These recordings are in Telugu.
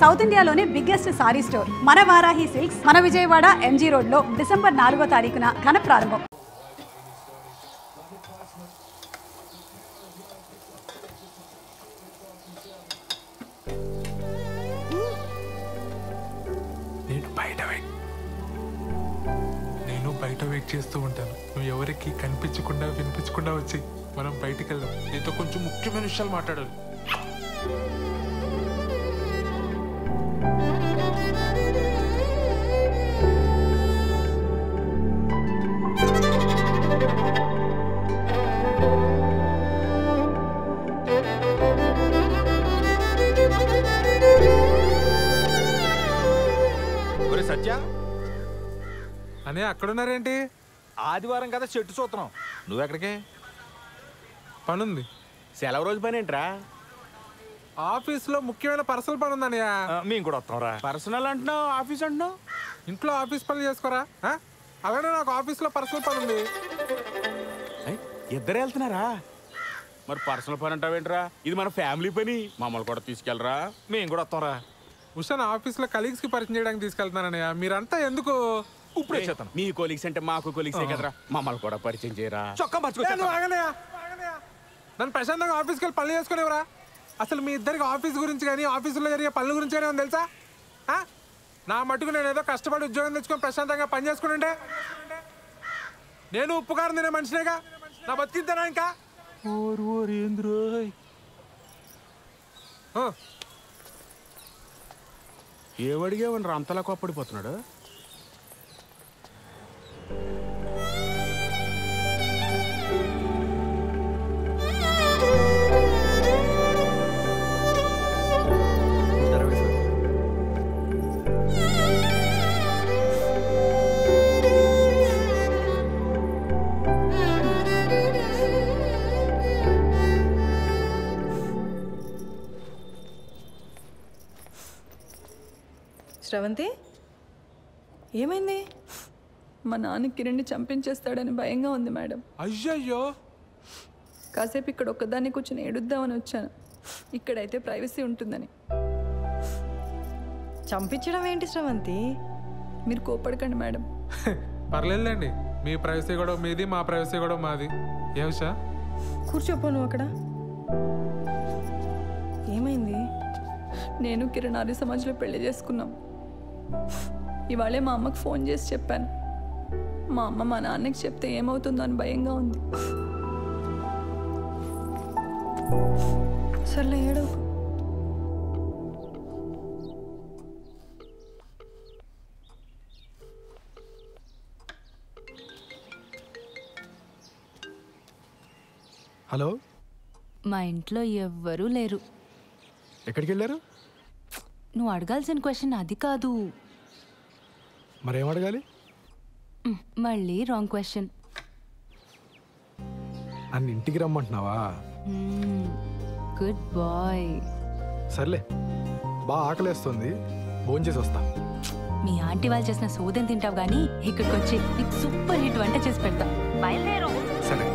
సౌత్ ఇండియాలోనే బిగ్గెస్ట్ సారీ స్టోర్ మన వారాహి సిల్క్స్ మన విజయవాడ ఎంజీ రోడ్ లో డిసెంబర్ 4వ తారీఖున ఘన ప్రారంభం. నేను బయట వెయిట్ చేస్తూ ఉంటాను. నువ్వు ఎవరికి కనిపించకుండా వినిపించకుండా వచ్చి మనం బయటికి వెళ్దాం. నీతో కొంచెం ముఖ్యమైన విషయాలు మాట్లాడాలి. సత్య అనే అక్కడున్నారేంటి? ఆదివారం కదా చెట్టు చూస్తున్నాం. నువ్వెక్కడికే? పనుంది. సెలవు రోజు పని ఏంట్రా? ఆఫీస్లో ముఖ్యమైన పర్సనల్ పని ఉందన్నయ్య. మేము కూడా వస్తాంరా. పర్సనల్ అంటున్నావు, ఆఫీస్ అంటున్నావు. ఇంట్లో ఆఫీస్ పనులు చేసుకోరా? అలానే నాకు ఆఫీస్లో పర్సనల్ పని ఉంది. ఇద్దరే వెళ్తున్నారా? మరి పర్సనల్ పని అంటావేంట్రా? ఇది మన ఫ్యామిలీ పని. మమ్మల్ని కూడా తీసుకెళ్ళరా, మేము కూడా వస్తాంరా. ఉషా ఆఫీస్లో కలీగ్స్కి పరిచయం చేయడానికి తీసుకెళ్తున్నానన్నయ్య. మీరంతా ఎందుకు ఇప్పుడు వచ్చేస్తాను? మీ కొలీగ్స్ అంటే మాకు కొలీగ్సే కదరా, మమ్మల్ని కూడా పరిచయం చేయరా. చొక్కా నన్ను ప్రశాంతంగా ఆఫీస్కి వెళ్ళి పనులు చేసుకునేవరా? అసలు మీ ఇద్దరికి ఆఫీస్ గురించి కానీ ఆఫీసులో జరిగే పనుల గురించి కానీ ఉంది తెలుసా? నా మటుకు నేను ఏదో కష్టపడి ఉద్యోగం తెచ్చుకొని ప్రశాంతంగా పని చేసుకుంటే నేను ఉప్పుకారం తినే మనిషినేగా. నా బతికిద్దానా ఇంకా? ఏమడిగేవని అంతలా కోప్పడిపోతున్నాడు? శ్రవంతి, ఏమైంది? మా నాన్న కిరణ్ని చంపించేస్తాడని భయంగా ఉంది మేడం. అయ్యయ్యో. కాసేపు ఇక్కడ ఒక్కదాన్ని కూర్చొని ఏడుద్దామని వచ్చాను. ఇక్కడైతే ప్రైవసీ ఉంటుందని. చంపించడం ఏంటి శ్రవంతి? మీరు కోపడకండి మేడం. పర్లేదులేండి. మీ ప్రైవసీ కూడా మీది, మా ప్రైవసీ కూడా మాది. ఏ ఉషా? కూర్చోపో నువ్వు అక్కడ. ఏమైంది? నేను కిరణ్ ఆర్య సమాజ్లో పెళ్లి చేసుకున్నాం. ఇవాళే మా అమ్మకు ఫోన్ చేసి చెప్పాను. మా అమ్మ మా నాన్నకి చెప్తే ఏమవుతుందో అని భయంగా ఉంది. సర్లే ఏడవ. హలో, మా ఇంట్లో ఎవ్వరూ లేరు. ఎక్కడికి వెళ్ళారు? నువ్వు అడగాల్సిన క్వశ్చన్ అది కాదు. మరేం అడగాలి? మళ్ళీ రాంగ్ క్వశ్చన్. నన్ను ఇంటికి రమ్మంటున్నావా? Good bye. సర్లే, బాగా ఆకలేస్తుంది, భోంచేసి వస్తా. మీ ఆంటీ వాళ్ళు చేసిన సోదం తింటావు కానీ ఇక్కడికి వచ్చి నీకు సూపర్ హిట్ వంట చేసి పెడతా. బయలుదేరు. సరే.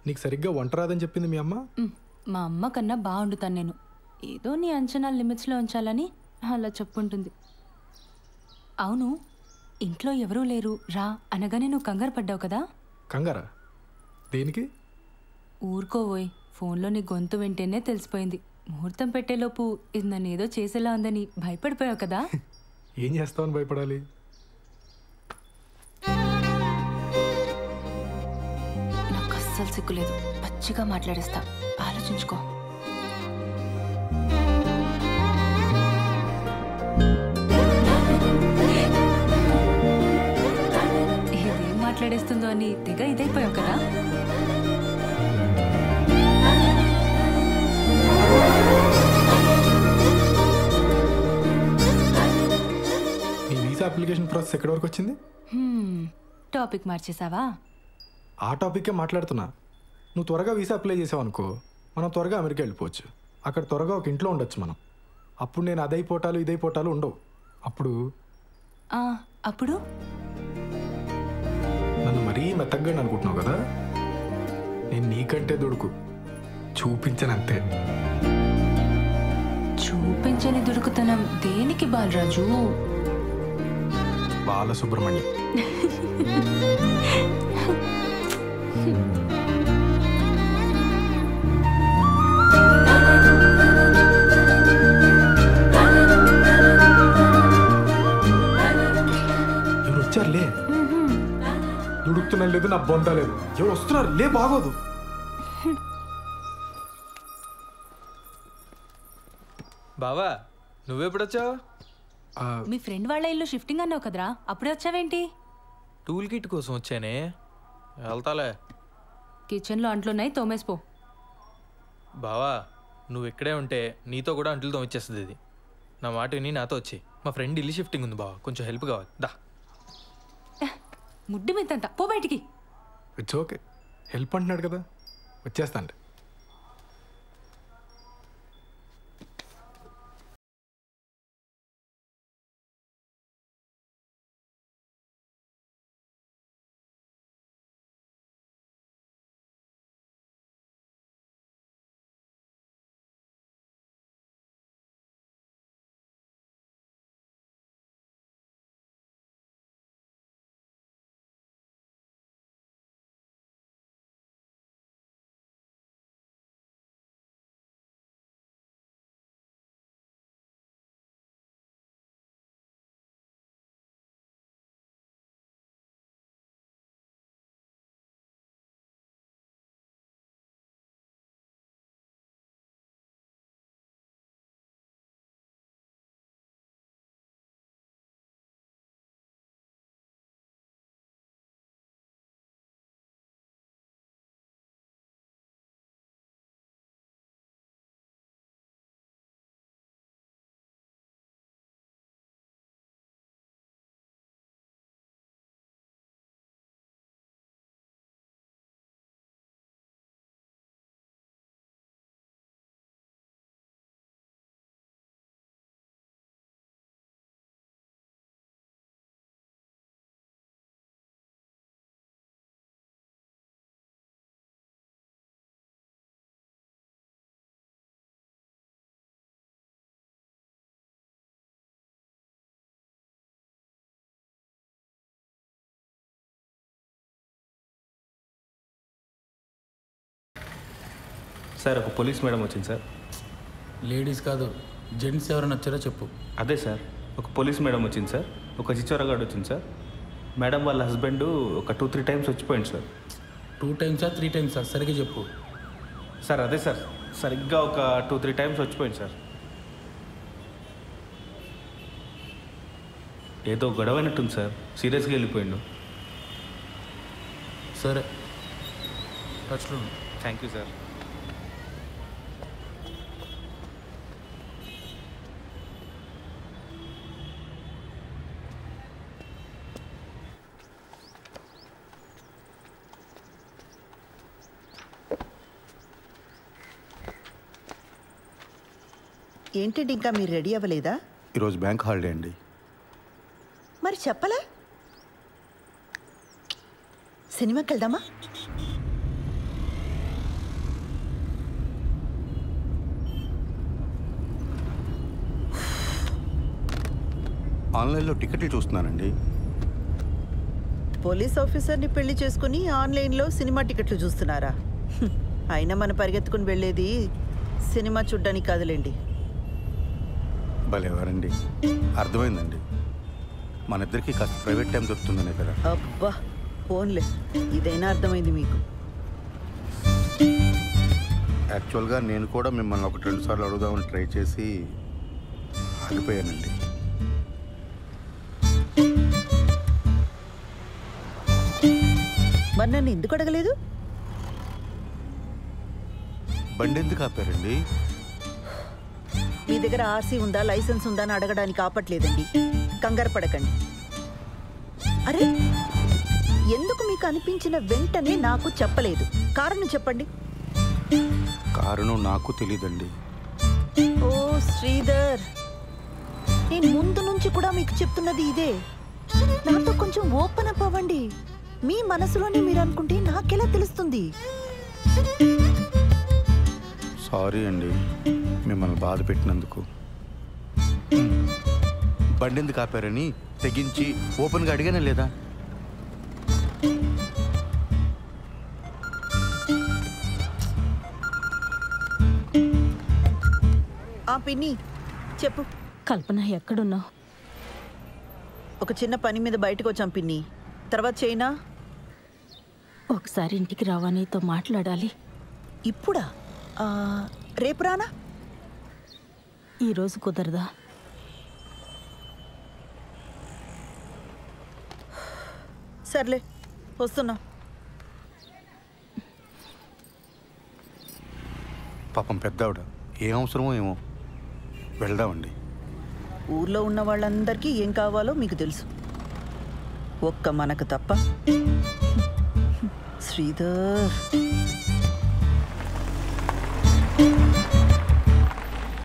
నీకు సరిగ్గా వంట రాదని చెప్పింది మీ అమ్మ? మా అమ్మ కన్నా బాగుండుతాను నేను. ఏదో నీ అంచనా లిమిట్స్లో ఉంచాలని అలా చెప్పుంటుంది. అవును, ఇంట్లో ఎవరూ లేరు రా అనగానే నువ్వు కంగారు పడ్డావు కదా? కంగారా? దేనికి? ఊరుకోవోయ్, ఫోన్లో నీ గొంతు వింటేనే తెలిసిపోయింది. ముహూర్తం పెట్టేలోపు ఇది నన్ను ఏదో చేసేలా ఉందని భయపడిపోయావు కదా? ఏం చేస్తావని భయపడాలి? నాకు అస్సలు సిగ్గులేదు. పచ్చిగా మాట్లాడేస్తా, ఆలోచించుకో. ఇదేం మాట్లాడేస్తుందో అని తెగ ఇదైపోయావు కదా? అప్లికేషన్ ప్రాసెస్ ఎక్కడి వరకు వచ్చింది? టాపిక్ మార్చేసావా? ఆ టాపిక్కే మాట్లాడుతున్నా. నువ్వు త్వరగా వీసా అప్లై చేసావు అనుకో, మనం త్వరగా అమెరికా వెళ్ళిపోవచ్చు. అక్కడ త్వరగా ఒక ఇంట్లో ఉండొచ్చు మనం. అప్పుడు నేను అదైపోటాలు ఇదైపోటాలు ఉండవు. అప్పుడు అప్పుడు నన్ను మరీ మెత్తగ్గా అనుకుంటున్నావు కదా, నేను నీకంటే దొడుకు చూపించనంతే. చూపించని దొరుకుతనం దేనికి బాలరాజు? బాలసుబ్రహ్మణ్యం. ఎవరు వచ్చారులే? దుడుకుతున్నా లేదు, నా బొంద లేదు. ఎవరు వస్తున్నారు లే, బాగోదు. బావా నువ్వెప్పుడొచ్చావు? మీ ఫ్రెండ్ వాళ్ళ ఇల్లు షిఫ్టింగ్ అన్నావు కదరా, అప్పుడే వచ్చావేంటి? టూల్ కిట్ కోసం వచ్చానే, వెళ్తాలే. కిచెన్లో అంట్లున్నాయి, తోమేసిపో. బావా నువ్వు ఇక్కడే ఉంటే నీతో కూడా అంట్లు తోమిచ్చేస్తుంది ఇది. నా మాట విని నాతో వచ్చి. మా ఫ్రెండ్ ఇల్లు షిఫ్టింగ్ ఉంది బావా, కొంచెం హెల్ప్ కావాలి. దా. ముడ్డి మీదంతా పో బయటికి. ఇట్స్ ఓకే, హెల్ప్ అంటున్నాడు కదా, వచ్చేస్తాను. సార్ ఒక పోలీస్ మేడం వచ్చింది సార్. లేడీస్ కాదు, జెంట్స్ ఎవరైనా వచ్చారో చెప్పు. అదే సార్, ఒక పోలీస్ మేడం వచ్చింది సార్, ఒక చిచ్చోరగాడు వచ్చింది సార్. మేడం వాళ్ళ హస్బెండ్ ఒక 2-3 టైమ్స్ వచ్చిపోయింది సార్. 2 టైమ్సా 3 టైమ్సా సరిగ్గా చెప్పు. సార్ అదే సార్, సరిగ్గా ఒక 2-3 టైమ్స్ వచ్చిపోయింది సార్. ఏదో గొడవ అయినట్టుంది సార్, సీరియస్గా వెళ్ళిపోయిండు. సరే టచ్లో. Thank you sir. ఏంటండి ఇంకా మీరు రెడీ అవ్వలేదా? ఈరోజు బ్యాంక్ హాలిడే అండి. మరి చెప్పలే. సినిమాకి వెళ్దామా? ఆన్లైన్లో టికెట్లు చూస్తున్నానండి. పోలీస్ ఆఫీసర్ని పెళ్లి చేసుకుని ఆన్లైన్లో సినిమా టికెట్లు చూస్తున్నారా? అయినా మనం పరిగెత్తుకుని వెళ్ళేది సినిమా చూడ్డానికి కాదులేండి. భలేవారండి, అర్థమైందండి. మన ఇద్దరికి కాస్త ప్రైవేట్ టైం దొరుకుతుందనే కదా. అబ్బా ఫోన్లే, ఇదైనా అర్థమైంది మీకు. యాక్చువల్గా నేను కూడా మిమ్మల్ని 1-2 సార్లు అడుగుదామని ట్రై చేసి ఆగిపోయానండి. మరి నన్ను ఎందుకు అడగలేదు? బండి ఎందుకు ఆపారండి? మీ దగ్గర ఆర్సీ ఉందా, లైసెన్స్ ఉందా అని అడగడానికి ఆపట్లేదండి. కంగారు పడకండి. అరే, ఎందుకు మీకు అనిపించిన వెంటనే నాకు చెప్పలేదు? కారణం చెప్పండి. కారణం నాకు తెలీదండి. ఓ శ్రీధర్, నేను ముందు నుంచి కూడా మీకు చెప్తున్నది ఇదే. నాతో కొంచెం ఓపెన్ అప్ అవ్వండి. మీ మనసులోనే మీరు అనుకుంటే నాకెలా తెలుస్తుంది? సారీ అండి మిమ్మల్ని బాధ పెట్టినందుకు. బండి ఎందుకు ఆపారని తెగించి ఓపెన్గా అడిగానే లేదా? ఆ పిన్ని చెప్పు. కల్పన ఎక్కడున్నావు? ఒక చిన్న పని మీద బయటకు వచ్చాం పిన్ని, తర్వాత చేయనా? ఒకసారి ఇంటికి రావా, నీతో మాట్లాడాలి. ఇప్పుడా? రేపు రానా? ఈరోజు కుదరదా? సర్లే, వస్తున్నా. పాపం పెద్దావిడ, ఏం అవసరమో ఏమో. వెళ్దామండి. ఊర్లో ఉన్న వాళ్ళందరికీ ఏం కావాలో మీకు తెలుసు, ఒక్క మనకు తప్ప. శ్రీధర్